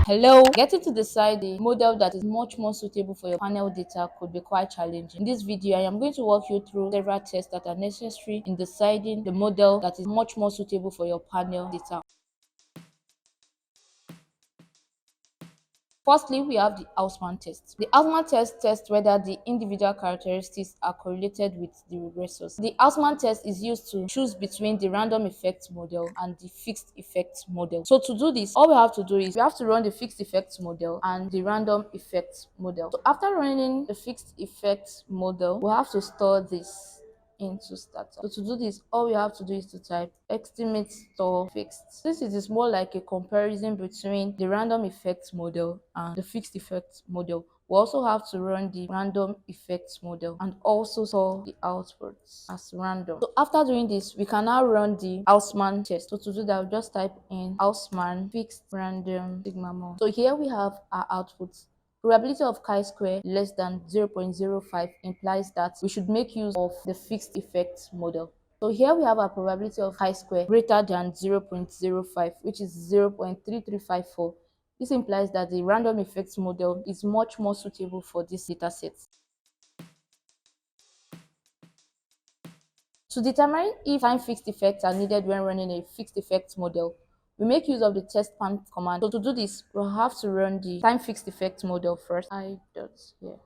Hello. Getting to decide the model that is much more suitable for your panel data could be quite challenging. In this video, I am going to walk you through several tests that are necessary in deciding the model that is much more suitable for your panel data. Firstly, we have the Hausman test. The Hausman test tests whether the individual characteristics are correlated with the regressors. The Hausman test is used to choose between the random effect model and the fixed effect model. So to do this, all we have to do is we have to run the fixed effect model and the random effect model. So after running the fixed effect model, we have to store this into STATA. So to do this, all we have to do is to type estimate store fixed. Since it is more like a comparison between the random effect model and the fixed effect model, we also have to run the random effect model and also store the outputs as random. So after doing this, we can now run the Hausman test. So to do that, we'll just type in Hausman fixed random sigma mod. So here we have our outputs. Probability of chi-square less than 0.05 implies that we should make use of the fixed effect model. So here we have a probability of chi-square greater than 0.05, which is 0.3354. This implies that the random effects model is much more suitable for this dataset. To determine if time fixed effects are needed when running a fixed effects model, we make use of the testpan command. So to do this, we'll have to run the time fixed effect model first. I dot here.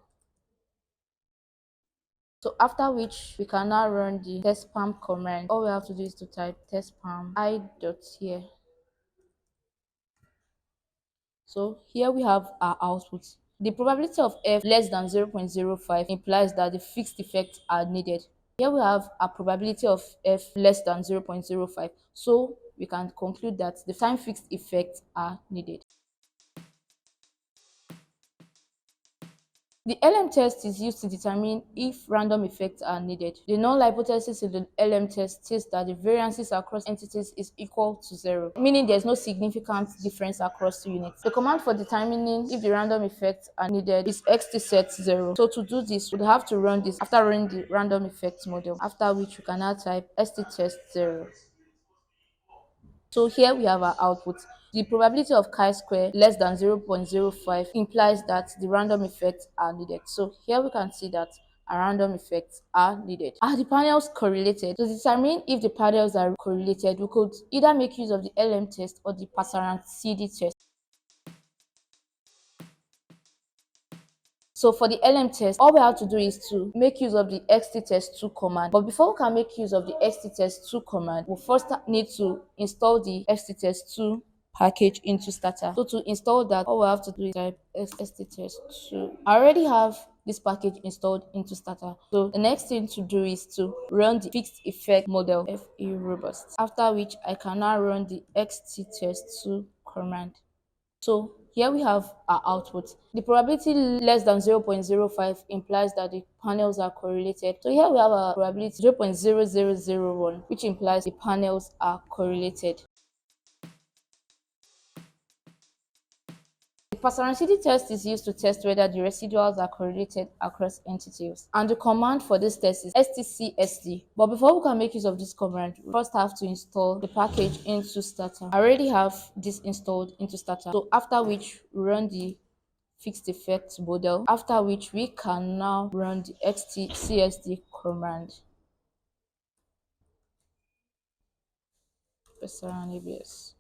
So after which we can now run the testpan command. All we have to do is to type testpan I dot here. So here we have our output. The probability of f less than 0.05 implies that the fixed effects are needed. Here we have a probability of f less than 0.05. So we can conclude that the time fixed effects are needed. The LM test is used to determine if random effects are needed. The null hypothesis in the LM test states that the variances across entities is equal to 0, meaning there's no significant difference across two units. The command for determining if the random effects are needed is xt_set 0. So to do this, we'd have to run this after running the random effects model, after which we can now type st_test 0. So here we have our output. The probability of chi-square less than 0.05 implies that the random effects are needed. So here we can see that our random effects are needed. Are the panels correlated? To determine if the panels are correlated, we could either make use of the LM test or the Pasaran CSD test. So for the LM test, all we have to do is to make use of the xt_test2 command. But before we can make use of the xt_test2 command, we first need to install the xt_test2 package into STATA. So to install that, all we have to do is type xt_test2. I already have this package installed into STATA. So the next thing to do is to run the fixed effect model FE robust. After which I can now run the xt_test2 command. So here we have our output. The probability less than 0.05 implies that the panels are correlated. So here we have a probability 0.0001, which implies the panels are correlated. The Pasaran CSD test is used to test whether the residuals are correlated across entities. And the command for this test is STATA. But before we can make use of this command, we first have to install the package into STATA. I already have this installed into STATA. So after which we run the fixed effect model, after which we can now run the CSD command. Pesaran ABS.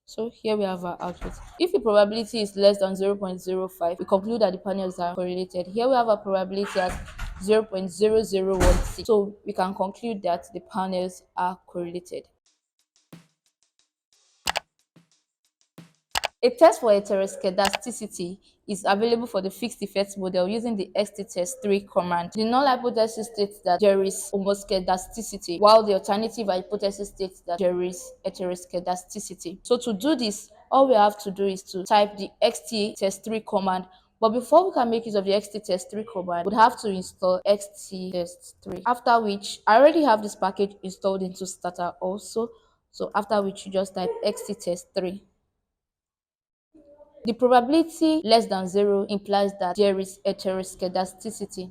So here we have our output. If the probability is less than 0.05, we conclude that the panels are correlated. Here we have a probability at 0.0016. So we can conclude that the panels are correlated. A test for heteroscedasticity is available for the fixed effects model using the xt_test3 command. The null hypothesis states that there is homoscedasticity, while the alternative hypothesis states that there is heteroscedasticity. So to do this, all we have to do is to type the xt_test3 command. But before we can make use of the xt_test3 command, we'd have to install xt_test3. After which, I already have this package installed into STATA also. So after which, you just type xt_test3. The probability less than 0 implies that there is heteroscedasticity.